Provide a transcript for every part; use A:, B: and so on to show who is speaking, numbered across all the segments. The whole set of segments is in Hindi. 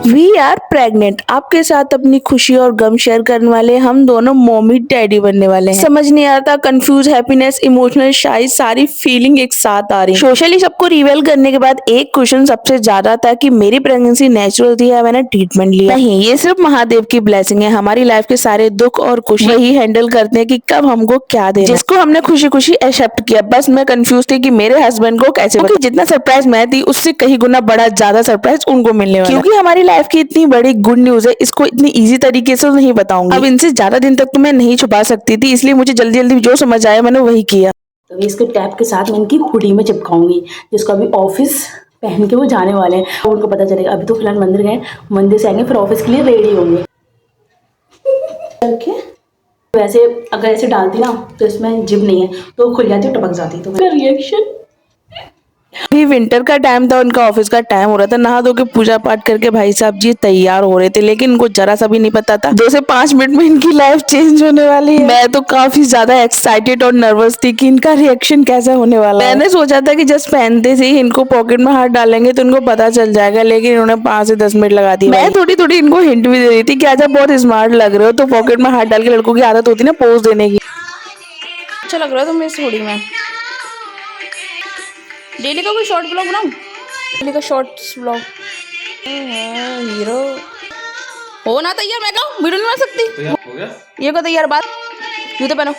A: We are pregnant. आपके साथ अपनी खुशी और गम शेयर करने वाले हम दोनों मॉमी डैडी बनने वाले हैं। समझ नहीं आता, कंफ्यूज, हैप्पीनेस, इमोशनल, शायद सारी फीलिंग एक साथ आ रही। सोशली सबको रिवील करने के बाद एक क्वेश्चन सबसे ज्यादा था कि मेरी प्रेगनेंसी नेचुरल थी या मैंने ट्रीटमेंट लिया। नहीं, ये सिर्फ महादेव की ब्लेसिंग है। हमारी लाइफ के सारे दुख और खुशी वही हैंडल करते हैं कि कब हमको क्या देना है, जिसको हमने खुशी खुशी एक्सेप्ट किया। बस मैं कंफ्यूज थी कि मेरे हस्बैंड को कैसे, क्योंकि जितना सरप्राइज मैं थी उससे कहीं गुना बड़ा ज्यादा सरप्राइज उनको मिलने वाला। क्योंकि हमारी लाइफ की इतनी बड़ी गुड न्यूज है, इसको इतनी इजी तरीके से नहीं बताऊंगी। अब इनसे ज्यादा दिन तक तो मैं नहीं छुपा सकती थी, इसलिए मुझे जल्दी जल्दी जो समझ आया मैंने वही किया।
B: तो इसके टैप के साथ मैं इनकी हुडी में चिपकाऊंगी, जिसको अभी ऑफिस पहन के वो जाने वाले हैं, तो उनको पता चलेगा। अभी तो फिलहाल मंदिर गए, मंदिर से आएंगे फिर ऑफिस के लिए रेडी होंगे। वैसे अगर ऐसे डालती ना तो इसमें जिप नहीं है तो खुल जाती है, टपक जाती। तो मेरा रिएक्शन,
A: अभी विंटर का टाइम था, उनका ऑफिस का टाइम हो रहा था। नहा धो के पूजा पाठ करके भाई साहब जी तैयार हो रहे थे, लेकिन इनको जरा सा भी नहीं पता था 2 से 5 मिनट में इनकी लाइफ चेंज होने वाली है। मैं तो काफी ज्यादा एक्साइटेड और नर्वस थी कि इनका रिएक्शन कैसा होने वाला है। मैंने सोचा था कि जस्ट पहनते से ही इनको पॉकेट में हाथ डालेंगे तो इनको पता चल जाएगा, लेकिन इन्होंने 5 से 10 मिनट लगा दी। मैं थोड़ी थोड़ी इनको हिंट भी दे रही थी कि आज आप बहुत स्मार्ट लग रहे हो, तो पॉकेट में हाथ डाल के लड़कों की आदत होती है ना पोज देने की।
C: अच्छा लग रहा है तुम्हें इस हुडी में। डेली का कोई शॉर्ट ब्लॉग बनाऊं, डेली का शॉर्ट्स ब्लॉग। हीरो हो ना तैयार, मैं कहूँ वीडियो नहीं बना सकती।
D: हो गया
C: ये को तैयार, बात जूते पहनो।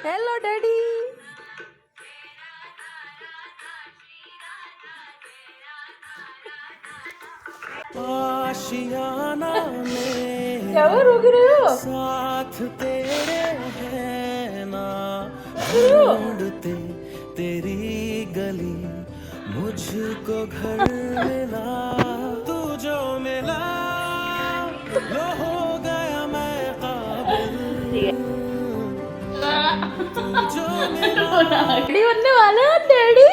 C: Hello daddy.
E: आशियाना में
C: क्या हुआ, रोक रहे हो?
E: साथ तेरे है ना, ढूंढते तेरी गली मुझको घर मिला। तू जो मिला लो हो गया मैं काबिल। तू जो मिला
C: डैडी बनने वाले हैं, daddy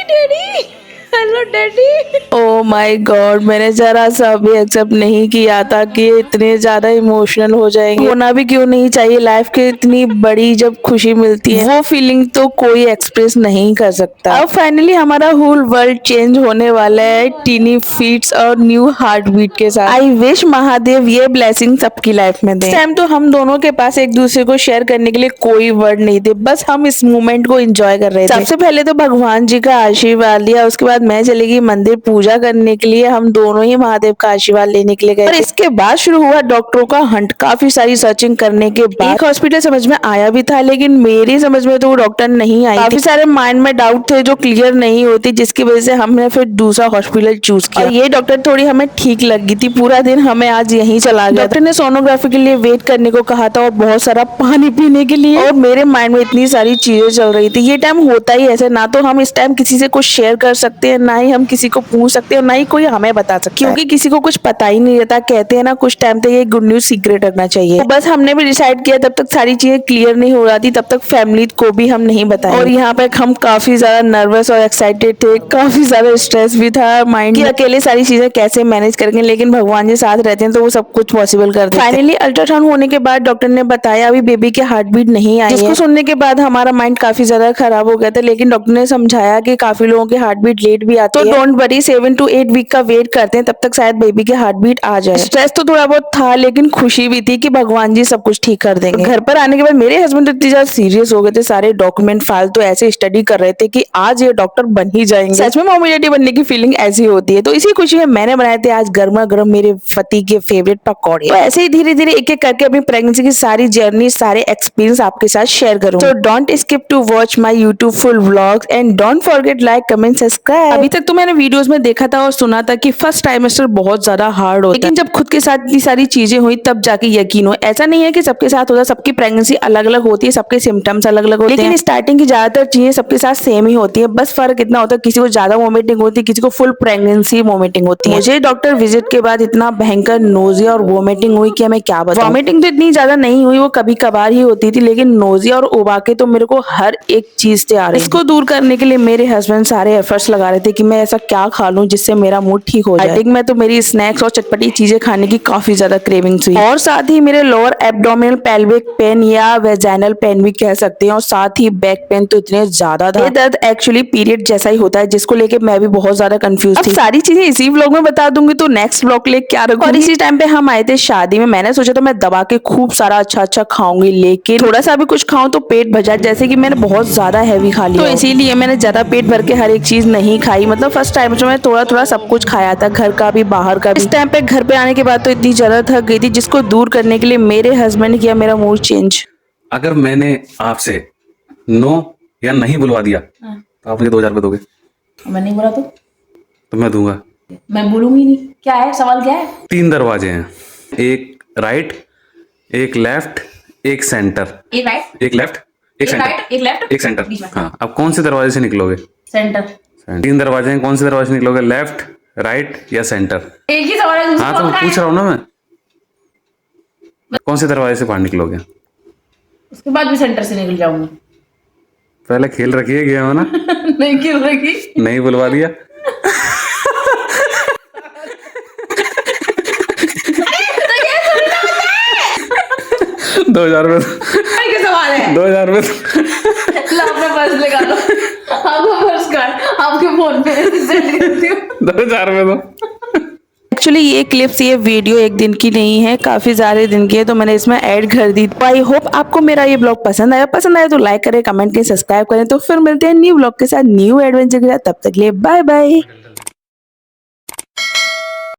C: daddy. Hello daddy.
A: Oh my God, मैंने जरा सा भी एक्सेप्ट नहीं किया था कि ये इतने ज्यादा इमोशनल हो जाएंगे। होना भी क्यों नहीं चाहिए, लाइफ के इतनी बड़ी जब खुशी मिलती है वो फीलिंग तो कोई एक्सप्रेस नहीं कर सकता। अब फाइनली हमारा होल वर्ल्ड चेंज होने वाला है टीनी फीट्स और न्यू हार्ट बीट के साथ। आई विश महादेव ये ब्लेसिंग सबकी लाइफ में दे। इस टाइम तो हम दोनों के पास एक दूसरे को शेयर करने के लिए कोई वर्ड नहीं थे, बस हम इस मोमेंट को एंजॉय कर रहे थे। सबसे पहले तो भगवान जी का आशीर्वाद लिया, उसके बाद मैं चली गई मंदिर पूजा करने के लिए। हम दोनों ही महादेव का आशीर्वाद लेने के लिए गए। और इसके बाद शुरू हुआ डॉक्टरों का हंट। काफी सारी सर्चिंग करने के बाद एक हॉस्पिटल समझ में आया भी था, लेकिन मेरी समझ में तो वो डॉक्टर नहीं आई। काफी सारे माइंड में डाउट थे जो क्लियर नहीं होती, जिसकी वजह से हमने फिर दूसरा हॉस्पिटल चूज किया। और ये डॉक्टर थोड़ी हमें ठीक लगी थी। पूरा दिन हमें आज यहीं चला गया। डॉक्टर ने सोनोग्राफी के लिए वेट करने को कहा था और बहुत सारा पानी पीने के लिए। और मेरे माइंड में इतनी सारी चीजें चल रही थी। ये टाइम होता ही ऐसे, ना तो हम इस टाइम किसी से कुछ शेयर कर सकते हैं, ना ही हम किसी को पूछ सकते हैं, ना ही कोई हमें बता सकता है, क्योंकि किसी को कुछ पता ही नहीं रहता। कहते हैं ना कुछ टाइम तक ये गुड न्यूज सीक्रेट रखना चाहिए। तो बस हमने भी डिसाइड किया तब तक सारी चीजें क्लियर नहीं हो जाती तब तक फैमिली को भी हम नहीं बताएं। और यहाँ पे हम काफी ज्यादा नर्वस और एक्साइटेड थे, काफी ज्यादा स्ट्रेस भी था माइंड कि अकेले सारी चीजें कैसे मैनेज करेंगे, लेकिन भगवान जी साथ रहते हैं तो वो सब कुछ पॉसिबल कर देते हैं। फाइनली अल्ट्रासाउंड होने के बाद डॉक्टर ने बताया अभी बेबी के हार्ट बीट नहीं आई है, जिसको सुनने के बाद हमारा माइंड काफी ज्यादा खराब हो गया था। लेकिन डॉक्टर ने समझाया कि काफी लोगों के हार्ट बीट लेट भी आती है, तो डोंट वरी, 7 to 8 वीक का वेट करते हैं, तब तक शायद बेबी के हार्ट बीट आ जाए। स्ट्रेस तो थोड़ा बहुत था, लेकिन खुशी भी थी कि भगवान जी सब कुछ ठीक कर देंगे। घर पर आने के बाद मेरे हस्बैंड तो इतनी ज्यादा सीरियस हो गए थे, सारे डॉक्यूमेंट फाइल तो ऐसे स्टडी कर रहे थे कि आज ये डॉक्टर बन ही जाएंगे। सच में मम्मी डैडी बनने की फीलिंग ऐसी होती है। तो इसी खुशी में मैंने बनाए थे आज गर्मा गर्म मेरे पति के फेवरेट पकौड़े। तो ऐसे ही धीरे धीरे एक एक करके अपनी प्रेगनेंसी की सारी जर्नी, सारे एक्सपीरियंस आपके साथ शेयर करूंगी। तो don't skip to watch my YouTube full vlogs and don't forget like, comment, subscribe. अभी तक तो मैंने वीडियोस में देखा था और सुना था कि फर्स्ट ट्राइमेस्टर बहुत ज्यादा हार्ड होता है, लेकिन जब खुद के साथ इतनी सारी चीजें हुई तब जाके यकीन हो। ऐसा नहीं है कि सबके साथ होता, सबकी प्रेगनेंसी अलग अलग होती है, सबके सिम्टम्स अलग अलग होते हैं, लेकिन स्टार्टिंग की ज्यादातर चीजें सबके साथ सेम ही होती है। बस फर्क इतना होता है किसी को ज्यादा वोमिटिंग होती है, किसी को फुल प्रेगनेंसी वोमिटिंग होती है। मुझे डॉक्टर विजिट के बाद इतना भयंकर नोजिया और वोमिटिंग हुई कि मैं क्या बताऊं। वोमिटिंग तो इतनी ज्यादा नहीं हुई, वो कभी कभार ही होती थी, लेकिन नोजिया और उबाके तो मेरे को हर एक चीज से आ रही है। इसको दूर करने के लिए मेरे हस्बैंड सारे एफर्ट्स लगा रहे थे कि मैं ऐसा क्या खा लूं जिससे मेरा मूड ठीक हो जाए। स्टार्टिंग में तो मेरी स्नैक्स और चटपटी चीजें खाने की काफी ज्यादा क्रेविंग्स हुई, और साथ ही मेरे लोअर एब्डोमिनल पेल्विक पेन या वेजाइनल पेन भी कह सकते हैं, और साथ ही बैक पेन तो इतने ज्यादा था। ये दर्द एक्चुअली पीरियड जैसा ही होता है, जिसको लेके मैं भी बहुत ज्यादा कंफ्यूज थी। सारी चीजें इसी व्लॉग में बता दूंगी, तो नेक्स्ट व्लॉग ले क्या रखूंगी। और इसी टाइम पे हम आए थे शादी में। मैंने सोचा था मैं दबा के खूब सारा अच्छा खाऊंगी, लेकिन थोड़ा सा भी कुछ खाऊं तो पेट भर जाए, जैसे कि मैंने बहुत ज्यादा हैवी खा लिया, तो इसीलिए मैंने ज्यादा पेट भर के हर एक चीज नहीं खाई। मतलब फर्स्ट टाइम में थोड़ा थोड़ा सब कुछ खाया था, घर का भी बाहर का भी। इस टाइम पे घर पे आने के बाद तो इतनी ज्यादा थक गई थी, जिसको दूर करने के लिए मेरे हस्बैंड ने किया मेरा मूड चेंज।
D: अगर मैंने आपसे नो या नहीं बुलवा दिया तो आप मुझे 2000 रुपये दोगे?
B: मैं नहीं बोला
D: तो मैं दूंगा।
B: मैं बोलूंगी नहीं। क्या है सवाल, क्या है?
D: 3 दरवाजे हैं, एक राइट, एक लेफ्ट, एक सेंटर।
B: एक राइट,
D: एक लेफ्ट, एक सेंटर,
B: राइट, एक लेफ्ट,
D: एक सेंटर।
B: बीच में।
D: हाँ, अब कौन से दरवाजे से निकलोगे?
B: सेंटर।
D: 3 दरवाजे हैं, कौन से दरवाजे से निकलोगे? लेफ्ट, राइट या सेंटर?
B: एक ही सवाल है, दूसरा
D: हाँ तो
B: कौन सा
D: पूछ
B: है?
D: रहा हूँ ना मैं, कौन से दरवाजे से बाहर निकलोगे?
B: उसके बाद भी सेंटर से निकल जाऊंगी।
D: पहले खेल रखिए, गया हो ना?
B: नहीं क्यों रखी?
D: नहीं बुलवा दिया। दो 2000 रुपये,
B: क्या सवाल है?
D: 2000 रुपये।
B: लो अपना पर्स निकालो, आपका पर्स कार्ड आपके फोन पे सेंड करती हूँ।
D: 2000 रुपये दो।
A: एक्चुअली ये क्लिप्स, ये वीडियो एक दिन की नहीं है, काफी सारे दिन की है, तो मैंने इसमें ऐड कर दी। आई होप आपको मेरा ये ब्लॉग पसंद आया तो लाइक करें, कमेंट करें, सब्सक्राइब करें। तो फिर मिलते हैं न्यू ब्लॉग के साथ, न्यू एडवेंचर के साथ। तब तक के लिए बाय बाय।